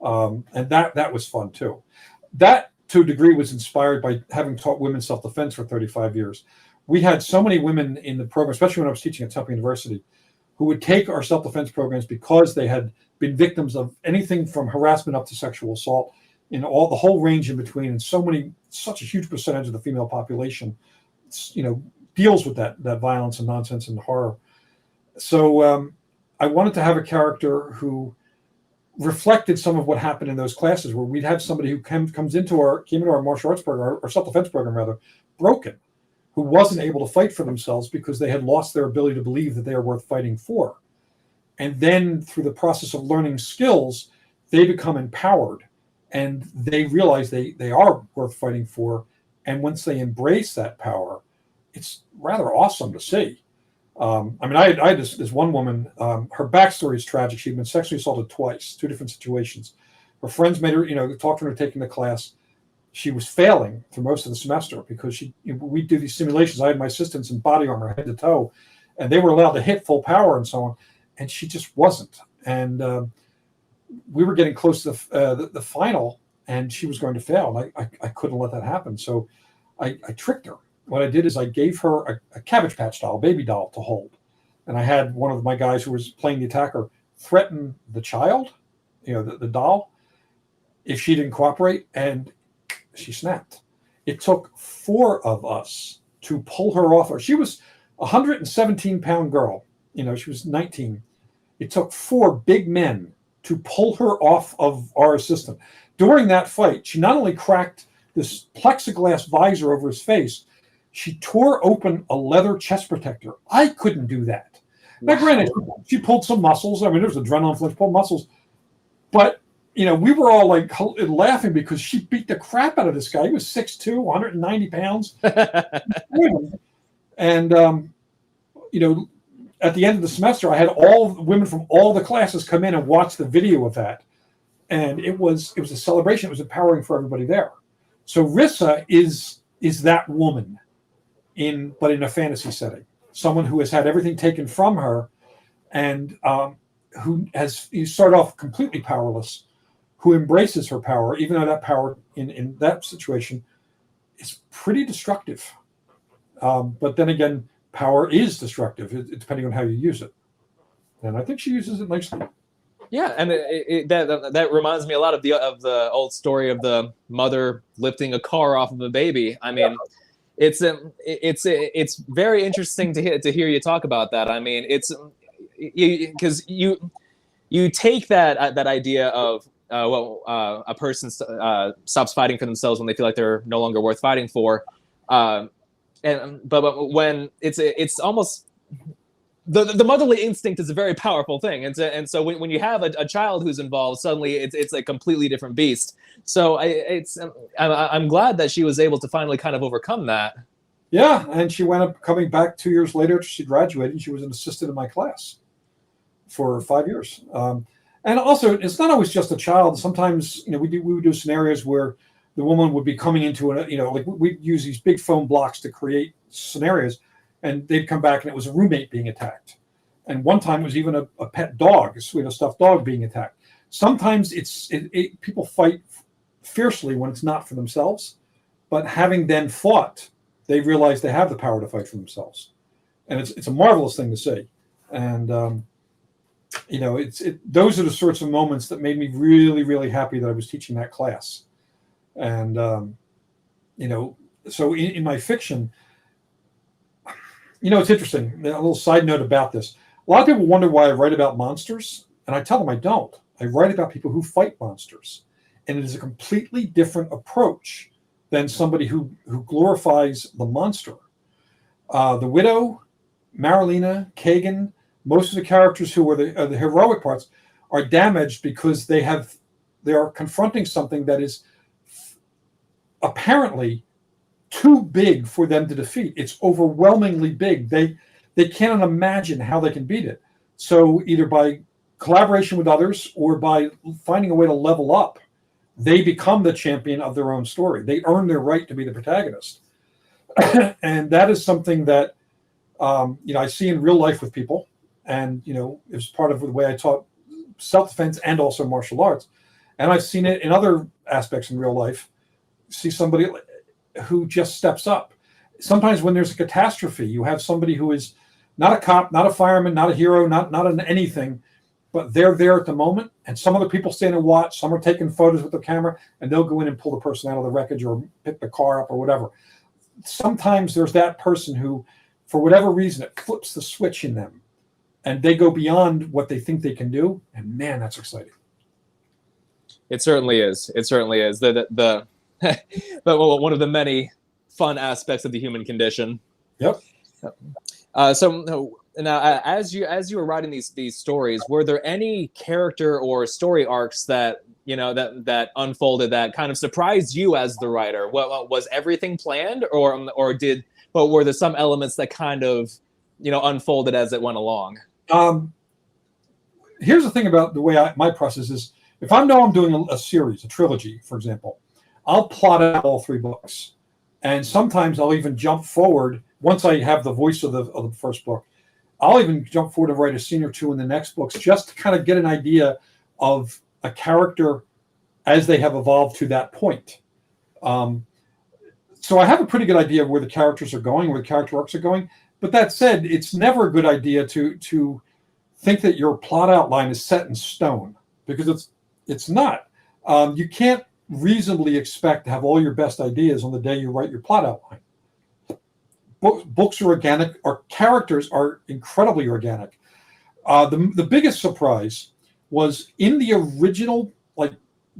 And that was fun too. That, to a degree, was inspired by having taught women's self-defense for 35 years. We had so many women in the program, especially when I was teaching at Temple University, who would take our self-defense programs because they had been victims of anything from harassment up to sexual assault, in the whole range in between. And such a huge percentage of the female population, deals with that violence and nonsense and horror. So I wanted to have a character who reflected some of what happened in those classes, where we'd have somebody who came into our martial arts program, or self-defense program rather, broken, who wasn't able to fight for themselves because they had lost their ability to believe that they are worth fighting for. And then through the process of learning skills, they become empowered and they realize they are worth fighting for. And once they embrace that power, it's rather awesome to see. I had this one woman, her backstory is tragic. She'd been sexually assaulted twice, two different situations. Her friends made her, talked to her taking the class. She was failing through most of the semester because we do these simulations. I had my assistants in body armor, head to toe, and they were allowed to hit full power and so on. And she just wasn't. And we were getting close to the final, and she was going to fail. And I couldn't let that happen. So I tricked her. What I did is I gave her a Cabbage Patch doll, baby doll, to hold. And I had one of my guys who was playing the attacker threaten the child, the doll. if she didn't cooperate, and she snapped. It took 4 of us to pull her off. She was a 117-pound girl. She was 19. It took 4 big men to pull her off of our assistant. During that fight, she not only cracked this plexiglass visor over his face, she tore open a leather chest protector. I couldn't do that. Now, granted, she pulled some muscles. I mean, there was adrenaline flow, she pulled muscles. But, we were all like laughing because she beat the crap out of this guy. He was 6'2", 190 pounds. And, at the end of the semester, I had all the women from all the classes come in and watch the video of that. And it was a celebration. It was empowering for everybody there. So Rissa is that woman but in a fantasy setting. Someone who has had everything taken from her, and you start off completely powerless, who embraces her power, even though that power in that situation is pretty destructive. But then again, power is destructive, depending on how you use it. And I think she uses it nicely. Yeah, and that reminds me a lot of the old story of the mother lifting a car off of a baby. I mean, it's very interesting to hear you talk about that. I mean, it's because you take that idea of a person stops fighting for themselves when they feel like they're no longer worth fighting for, but when it's almost the motherly instinct is a very powerful thing, and so when you have a child who's involved, suddenly it's a completely different beast. So I'm glad that she was able to finally kind of overcome that. Yeah, and she wound up coming back 2 years later after she graduated. She was an assistant in my class for 5 years. And also, it's not always just a child. Sometimes, we would do scenarios where the woman would be coming into like we'd use these big foam blocks to create scenarios, and they'd come back and it was a roommate being attacked. And one time it was even a pet dog, a stuffed dog being attacked. Sometimes people fight fiercely when it's not for themselves, but having then fought, they realize they have the power to fight for themselves. And it's a marvelous thing to see. And, those are the sorts of moments that made me really, really happy that I was teaching that class. And, so in my fiction, it's interesting. A little side note about this. A lot of people wonder why I write about monsters, and I tell them I don't. I write about people who fight monsters. And it is a completely different approach than somebody who glorifies the monster. The Widow, Marilina, Kagen, most of the characters who are the heroic parts are damaged because they are confronting something that is apparently too big for them to defeat. It's overwhelmingly big. They cannot imagine how they can beat it. So either by collaboration with others or by finding a way to level up, they become the champion of their own story. They earn their right to be the protagonist. And that is something that I see in real life with people. And, it was part of the way I taught self-defense and also martial arts. And I've seen it in other aspects in real life. See somebody who just steps up. Sometimes when there's a catastrophe, you have somebody who is not a cop, not a fireman, not a hero, not an anything, but they're there at the moment. And some other people stand and watch. Some are taking photos with the camera, and they'll go in and pull the person out of the wreckage or pick the car up or whatever. Sometimes there's that person who, for whatever reason, it flips the switch in them, and they go beyond what they think they can do. And man, that's exciting. It certainly is. It certainly is. The one of the many fun aspects of the human condition. Yep. So now, as you were writing these stories, were there any character or story arcs that that unfolded that kind of surprised you as the writer? Was everything planned, or were there some elements that kind of unfolded as it went along? Here's the thing about the way my process is. If I know I'm doing a series, a trilogy, for example, I'll plot out all 3 books. And sometimes I'll even jump forward. Once I have the voice of the first book, I'll even jump forward and write a scene or 2 in the next books just to kind of get an idea of a character as they have evolved to that point. So I have a pretty good idea of where the characters are going, where the character arcs are going. But that said, it's never a good idea to think that your plot outline is set in stone, because it's not. You can't reasonably expect to have all your best ideas on the day you write your plot outline. Books are organic. Our characters are incredibly organic. The biggest surprise was in the original, like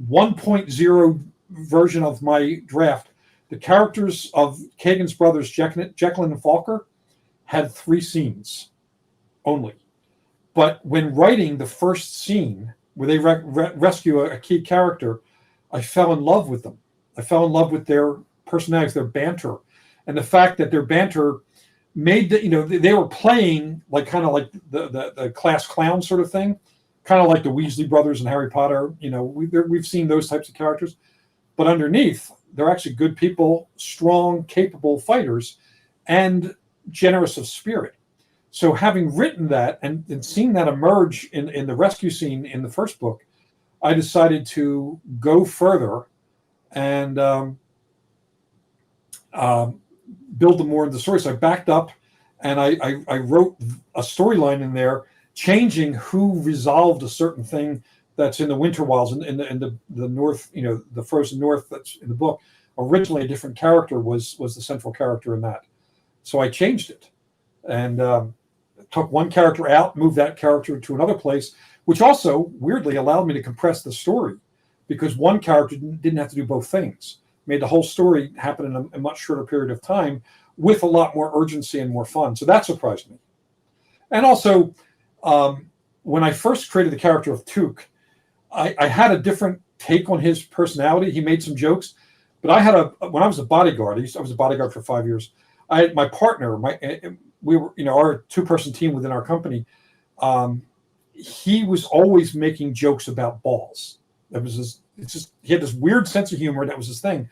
1.0 version of my draft, the characters of Kagan's brothers, Jekyll and Falker, had 3 scenes only. But when writing the first scene where they rescue a key character, I fell in love with them. I fell in love with their personalities, their banter, and the fact that their banter made they were playing like kind of like the class clown sort of thing, kind of like the Weasley brothers in Harry Potter. We've seen those types of characters, but underneath they're actually good people, strong, capable fighters, and generous of spirit. So having written that and seeing that emerge in the rescue scene in the first book, I decided to go further and build them more into the story. So I backed up and I wrote a storyline in there, changing who resolved a certain thing that's in the Winter Wilds in the north, the frozen north that's in the book. Originally, a different character was the central character in that. So I changed it and took one character out, moved that character to another place, which also weirdly allowed me to compress the story because one character didn't have to do both things. Made the whole story happen in a much shorter period of time with a lot more urgency and more fun. So that surprised me. And also, when I first created the character of Took, I had a different take on his personality. He made some jokes, but when I was a bodyguard, I was a bodyguard for 5 years. I had my partner, we were, our 2-person team within our company. He was always making jokes about balls. He had this weird sense of humor. That was his thing.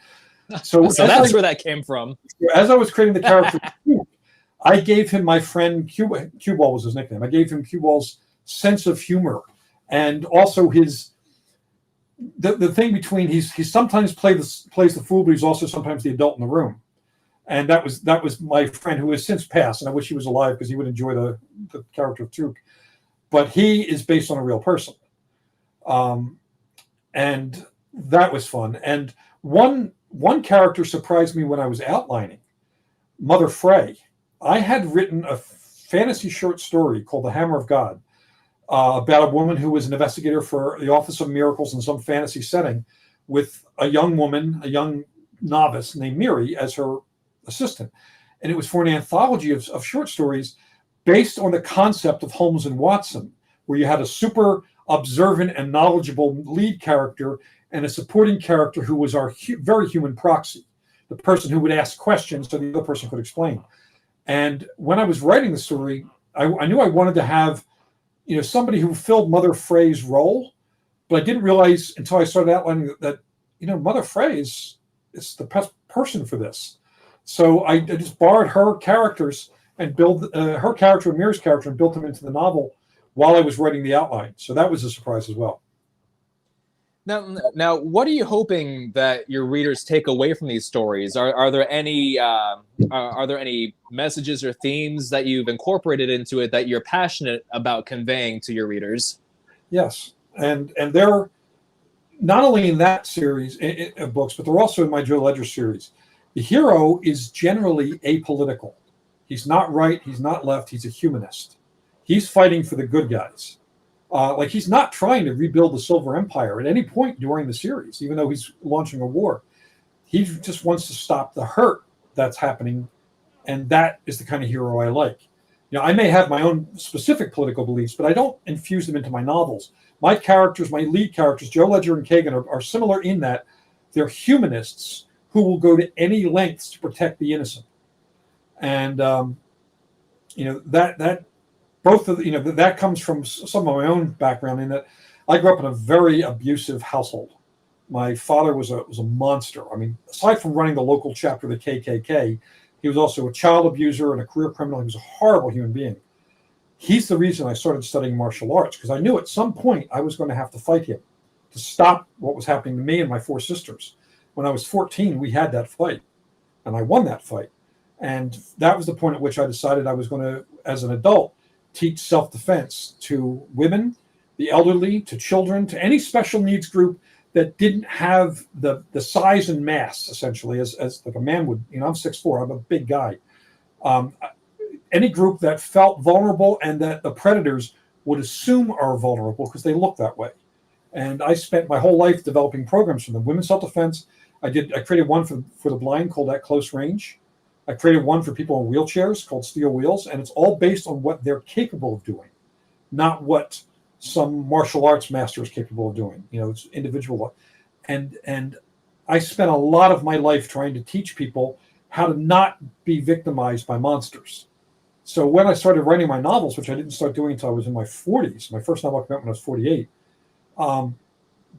So that's where that came from. As I was creating the character, I gave him my friend Cue Ball was his nickname. I gave him Cue Ball's sense of humor, and also the thing between he sometimes plays the fool, but he's also sometimes the adult in the room. And that was my friend who has since passed, and I wish he was alive because he would enjoy the character of Took. But he is based on a real person. And that was fun. And one character surprised me when I was outlining, Mother Frey. I had written a fantasy short story called The Hammer of God about a woman who was an investigator for the Office of Miracles in some fantasy setting with a young woman, a young novice named Miri as her assistant. And it was for an anthology of short stories based on the concept of Holmes and Watson, where you had a super observant and knowledgeable lead character and a supporting character who was our very human proxy, the person who would ask questions so the other person could explain. And when I was writing the story, I knew I wanted to have, somebody who filled Mother Frey's role, but I didn't realize until I started outlining that Mother Frey is the best person for this. So I just borrowed her characters and built her character and Mira's character and built them into the novel while I was writing the outline. So that was a surprise as well. Now, what are you hoping that your readers take away from these stories? Are there any messages or themes that you've incorporated into it that you're passionate about conveying to your readers? Yes, and they're not only in that series of books, but they're also in my Joe Ledger series. The hero is generally apolitical. He's not right. He's not left. He's a humanist. He's fighting for the good guys. He's not trying to rebuild the Silver Empire at any point during the series, even though he's launching a war. He just wants to stop the hurt that's happening, and that is the kind of hero I like. I may have my own specific political beliefs, but I don't infuse them into my novels. My characters, my lead characters, Joe Ledger and Kagan, are similar in that they're humanists who will go to any lengths to protect the innocent. And that both of that comes from some of my own background in that I grew up in a very abusive household. My father was a monster. I mean, aside from running the local chapter of the KKK, he was also a child abuser and a career criminal. He was a horrible human being. He's the reason I started studying martial arts, because I knew at some point I was going to have to fight him to stop what was happening to me and my 4 sisters. When I was 14, we had that fight, and I won that fight. And that was the point at which I decided I was going to, as an adult, teach self-defense to women, the elderly, to children, to any special needs group that didn't have the size and mass, essentially, as like a man would. I'm 6'4", I'm a big guy. Any group that felt vulnerable and that the predators would assume are vulnerable because they look that way. And I spent my whole life developing programs for them. Women's self-defense, I created one for the blind called At Close Range. I created one for people in wheelchairs called Steel Wheels, and it's all based on what they're capable of doing, not what some martial arts master is capable of doing. It's individual. And I spent a lot of my life trying to teach people how to not be victimized by monsters. So when I started writing my novels, which I didn't start doing until I was in my 40s, my first novel came out when I was 48,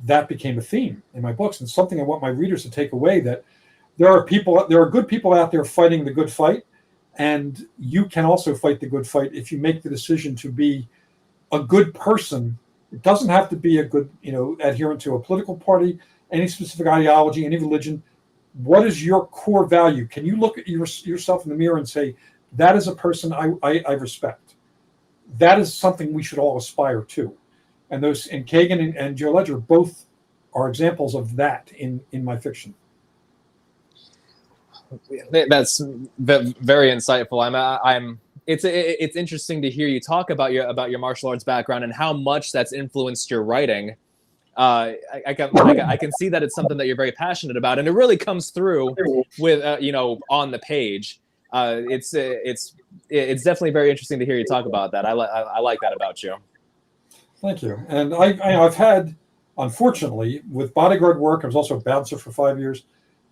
that became a theme in my books, and something I want my readers to take away, that there are good people out there fighting the good fight, and you can also fight the good fight if you make the decision to be a good person. It doesn't have to be a good, adherent to a political party, any specific ideology, any religion. What is your core value? Can you look at yourself in the mirror and say, that is a person I respect? That is something we should all aspire to. And Kagen and Joe Ledger both are examples of that in my fiction. That's very insightful. It's interesting to hear you talk about your martial arts background and how much that's influenced your writing. I can see that it's something that you're very passionate about, and it really comes through with on the page. It's definitely very interesting to hear you talk about that. I like that about you. Thank you. And I've had, unfortunately, with bodyguard work, I was also a bouncer for 5 years.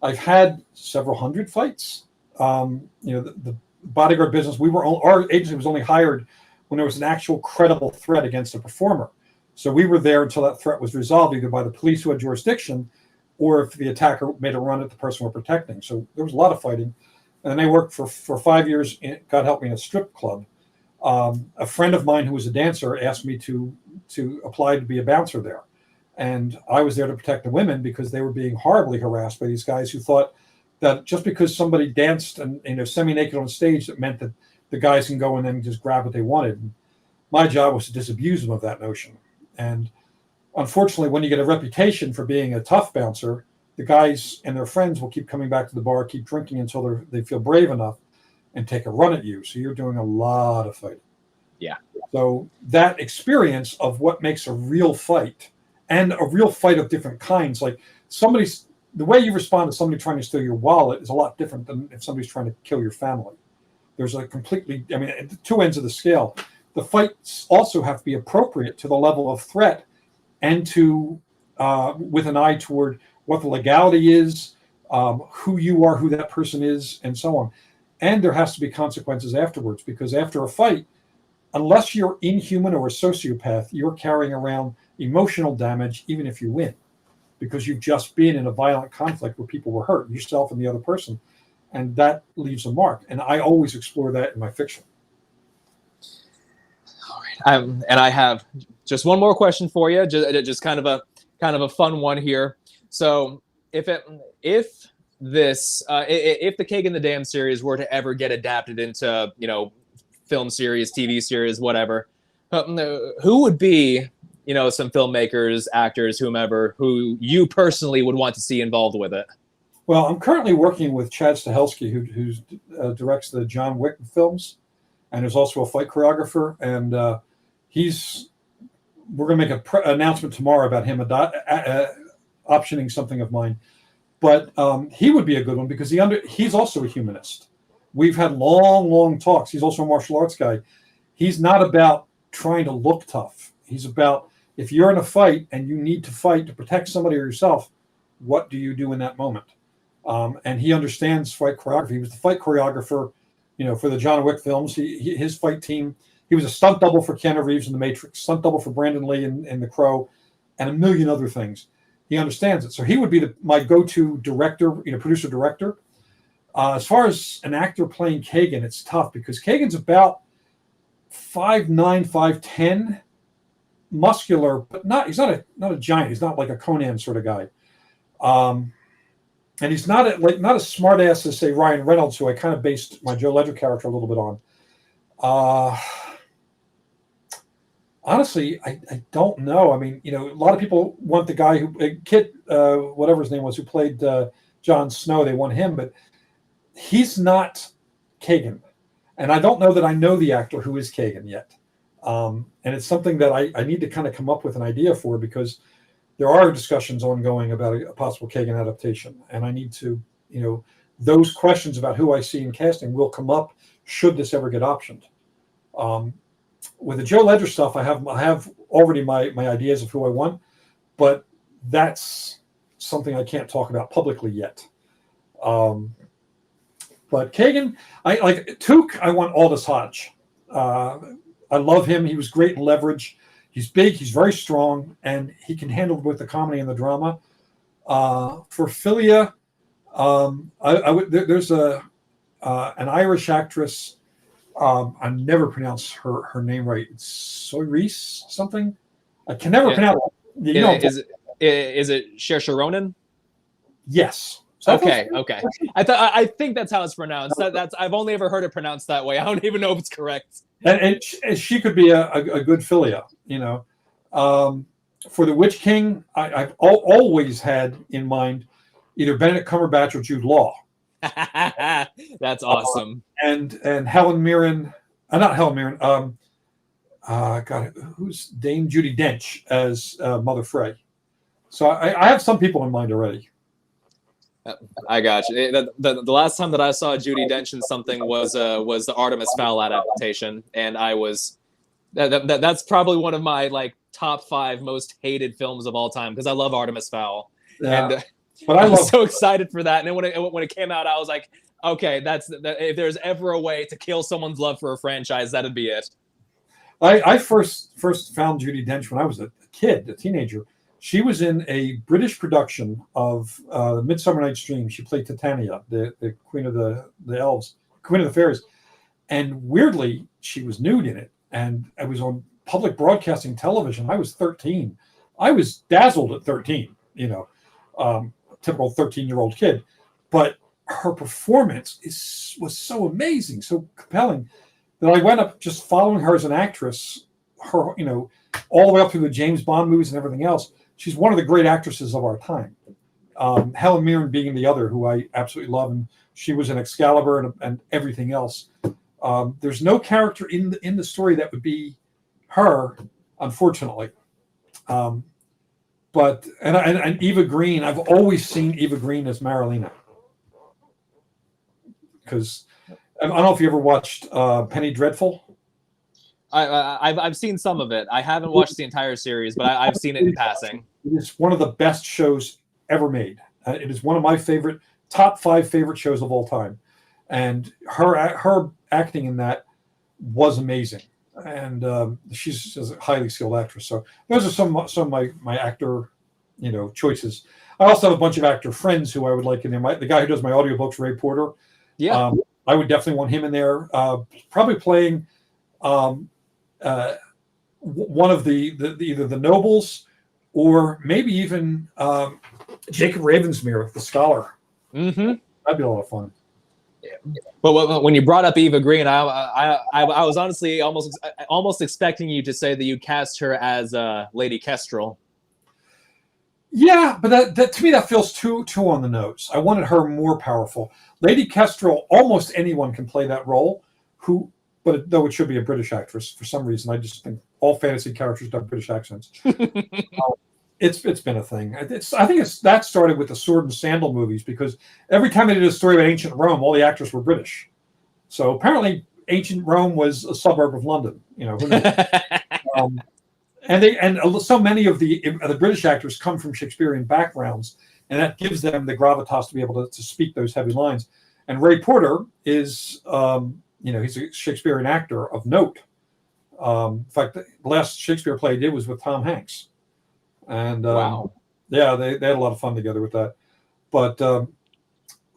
I've had several hundred fights. The bodyguard business, our agency was only hired when there was an actual credible threat against a performer. So we were there until that threat was resolved, either by the police who had jurisdiction, or if the attacker made a run at the person we're protecting. So there was a lot of fighting. And then I worked for 5 years, God help me, in a strip club. A friend of mine who was a dancer asked me to apply to be a bouncer there. And I was there to protect the women because they were being horribly harassed by these guys who thought that just because somebody danced and semi-naked on stage, that meant that the guys can go in and just grab what they wanted. And my job was to disabuse them of that notion. And unfortunately, when you get a reputation for being a tough bouncer, the guys and their friends will keep coming back to the bar, keep drinking until they feel brave enough and take a run at you. So you're doing a lot of fighting. Yeah. So that experience of what makes a real fight, and a real fight of different kinds, like the way you respond to somebody trying to steal your wallet is a lot different than if somebody's trying to kill your family. There's at the two ends of the scale. The fights also have to be appropriate to the level of threat, and to with an eye toward what the legality is, who you are, who that person is, and so on. And there has to be consequences afterwards, because after a fight, unless you're inhuman or a sociopath, you're carrying around emotional damage, even if you win, because you've just been in a violent conflict where people were hurt, yourself and the other person. And that leaves a mark. And I always explore that in my fiction. All right. And I have just one more question for you, just kind of a fun one here. So if the Kagen the Damned series were to ever get adapted into, film series, TV series, whatever, who would be, some filmmakers, actors, whomever, who you personally would want to see involved with it? Well, I'm currently working with Chad Stahelski, who directs the John Wick films, and is also a fight choreographer. And we're going to make an announcement tomorrow about him optioning something of mine. But he would be a good one because he's also a humanist. We've had long talks. He's also a martial arts guy. He's not about trying to look tough. He's about, if you're in a fight and you need to fight to protect somebody or yourself, what do you do in that moment? And he understands fight choreography. He was the fight choreographer, for the John Wick films. His fight team, he was a stunt double for Keanu Reeves in The Matrix, stunt double for Brandon Lee in The Crow, and a million other things. He understands it. So he would be my go-to director, producer director. As far as an actor playing Kagen, it's tough because Kagen's about 5'9", 5'10", muscular, but he's not a giant. He's not like a Conan sort of guy. And he's not a smart ass as, say, Ryan Reynolds, who I kind of based my Joe Ledger character a little bit on. Honestly, I don't know. I mean, a lot of people want the guy who Kit, whatever his name was, who played Jon Snow. They want him, but he's not Kagan, and I don't know that I know the actor who is Kagan yet. And it's something that I need to kind of come up with an idea for, because there are discussions ongoing about a possible Kagan adaptation, and I need to, those questions about who I see in casting will come up should this ever get optioned. With the Joe Ledger stuff, I have already my ideas of who I want, but that's something I can't talk about publicly yet. But Kagan, I like Took. I want Aldous Hodge. I love him. He was great in Leverage. He's big. He's very strong, and he can handle both the comedy and the drama. For Philia, I would. There's an Irish actress. I never pronounce her name right. It's Reese something. I can never pronounce it. Is it Saoirse Ronan? Yes. Okay. I think that's how it's pronounced. That's I've only ever heard it pronounced that way. I don't even know if it's correct. And she could be a good Philia, For the Witch King, I've always had in mind either Benedict Cumberbatch or Jude Law. That's awesome. And Helen Mirren, not Helen Mirren. God, who's Dame Judi Dench as Mother Frey? So I have some people in mind already. I got you. The last time that I saw Judi Dench in something was the Artemis Fowl adaptation, and I was that's probably one of my top 5 most hated films of all time, because I love Artemis Fowl. Yeah. And but I was so excited for that, and then when it came out, I was like, okay, if there's ever a way to kill someone's love for a franchise, that'd be it. I first found Judi Dench when I was a teenager. She was in a British production of Midsummer Night's Dream. She played Titania, the Queen of the Elves, Queen of the Fairies. And weirdly, she was nude in it. And I was on public broadcasting television. I was 13. I was dazzled at 13, typical 13-year-old kid. But her performance was so amazing, so compelling, that I went up just following her as an actress, her, all the way up through the James Bond movies and everything else. She's one of the great actresses of our time. Helen Mirren being the other, who I absolutely love, and she was in Excalibur and everything else. There's no character in the story that would be her, unfortunately. But Eva Green, I've always seen Eva Green as Marilena, because I don't know if you ever watched Penny Dreadful. I've seen some of it. I haven't watched the entire series, but I've seen it in passing. It is one of the best shows ever made. It is one of my top 5 favorite shows of all time, and her acting in that was amazing. And she's a highly skilled actress. So those are some of my actor, choices. I also have a bunch of actor friends who I would like in there. The guy who does my audiobooks, Ray Porter. Yeah, I would definitely want him in there. Probably playing one of the either the nobles, or maybe even Jacob Ravensmere, the scholar. Mm-hmm. That'd be a lot of fun. Yeah. But when you brought up Eva Green, I was honestly almost expecting you to say that you cast her as Lady Kestrel. Yeah, but that to me that feels too on the nose. I wanted her more powerful. Lady Kestrel, almost anyone can play that role. Though it should be a British actress for some reason, I just think all fantasy characters have British accents. It's been a thing. I think that started with the Sword and Sandal movies, because every time they did a story about ancient Rome, all the actors were British. So apparently, ancient Rome was a suburb of London. Who knows? And so many of the British actors come from Shakespearean backgrounds, and that gives them the gravitas to be able to speak those heavy lines. And Ray Porter is, he's a Shakespearean actor of note. In fact, the last Shakespeare play he did was with Tom Hanks. And wow. Yeah, they had a lot of fun together with that. But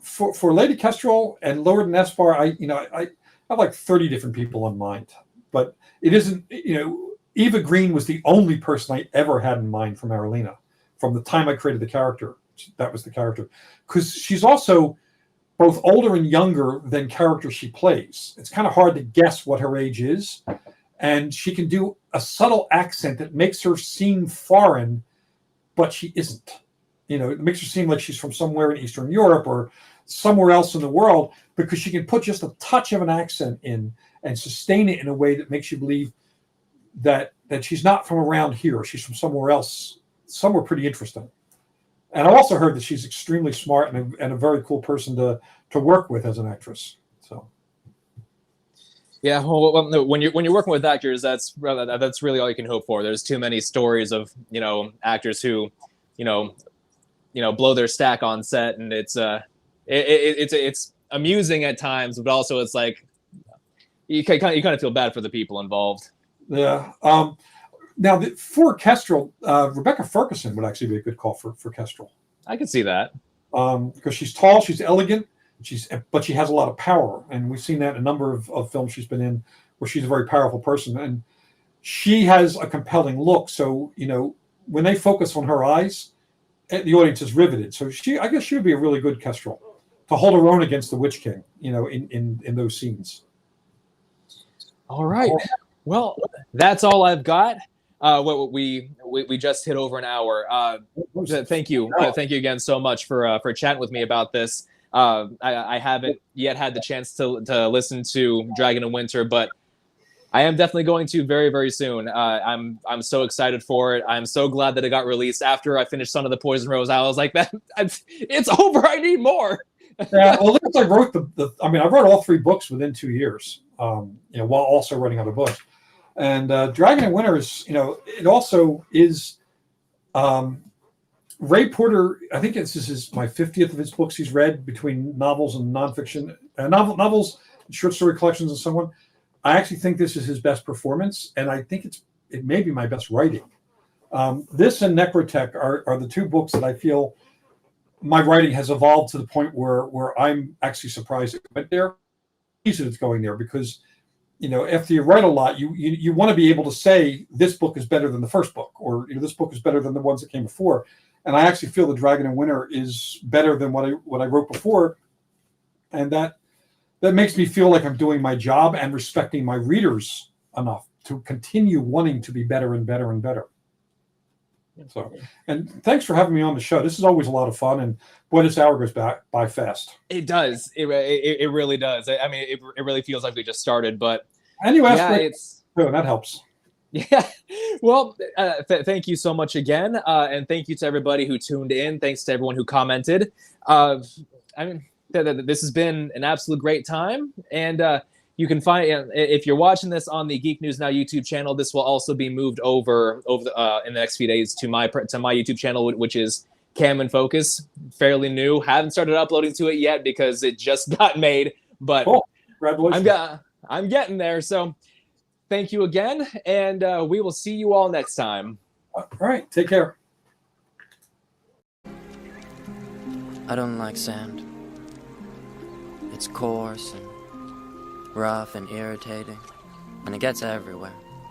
for Lady Kestrel and Lord Nespar, I have like 30 different people in mind. But it isn't, Eva Green was the only person I ever had in mind for Marilena. From the time I created the character, that was the character. Because she's also both older and younger than character she plays. It's kind of hard to guess what her age is. and she can do a subtle accent that makes her seem foreign, but she isn't. It makes her seem like she's from somewhere in Eastern Europe or somewhere else in the world, because she can put just a touch of an accent in and sustain it in a way that makes you believe that she's not from around here. She's from somewhere else, somewhere pretty interesting. And I also heard that she's extremely smart and a very cool person to work with as an actress. So. Yeah, well, no, when you're working with actors, that's really all you can hope for. There's too many stories of actors who, blow their stack on set, and it's amusing at times, but also it's like you kind of feel bad for the people involved. Yeah. Now for Kestrel, Rebecca Ferguson would actually be a good call for Kestrel. I could see that. Because she's tall, she's elegant. But she has a lot of power, and we've seen that in a number of films she's been in where she's a very powerful person, and she has a compelling look. So when they focus on her eyes, the audience is riveted. So I guess she would be a really good Kestrel to hold her own against the Witch King, in those scenes. All right. Well, that's all I've got. We just hit over an hour. Thank you again so much for chatting with me about this. I haven't yet had the chance to listen to Dragon and Winter, but I am definitely going to very, very soon. I'm so excited for it. I'm so glad that it got released after I finished Son of the Poison Rose. I was like, it's over. I need more. Yeah, well, I wrote I wrote all 3 books within 2 years, while also writing other books. And Dragon and Winter is, it also is. Ray Porter, I think this is my 50th of his books he's read, between novels and nonfiction, novels, short story collections, and so on. I actually think this is his best performance, and I think it may be my best writing. This and Necrotech are the 2 books that I feel my writing has evolved to the point where I'm actually surprised it went there. It's going there because, after you write a lot, you want to be able to say this book is better than the first book, or this book is better than the ones that came before. And I actually feel the Dragon and Winter is better than what I wrote before, and that makes me feel like I'm doing my job and respecting my readers enough to continue wanting to be better and better and better. So, and thanks for having me on the show. This is always a lot of fun, and boy, this hour goes by fast. It does. It really does. I mean, it really feels like we just started, but anyway, yeah, that helps. Yeah. Well, thank you so much again. And thank you to everybody who tuned in. Thanks to everyone who commented. This has been an absolute great time. And you can find, if you're watching this on the Geek News Now YouTube channel, this will also be moved over in the next few days to my YouTube channel, which is Cam in Focus. Fairly new. Haven't started uploading to it yet because it just got made. But cool. Congratulations. I'm getting there. So thank you again, and we will see you all next time. All right, take care. I don't like sand. It's coarse and rough and irritating, and it gets everywhere.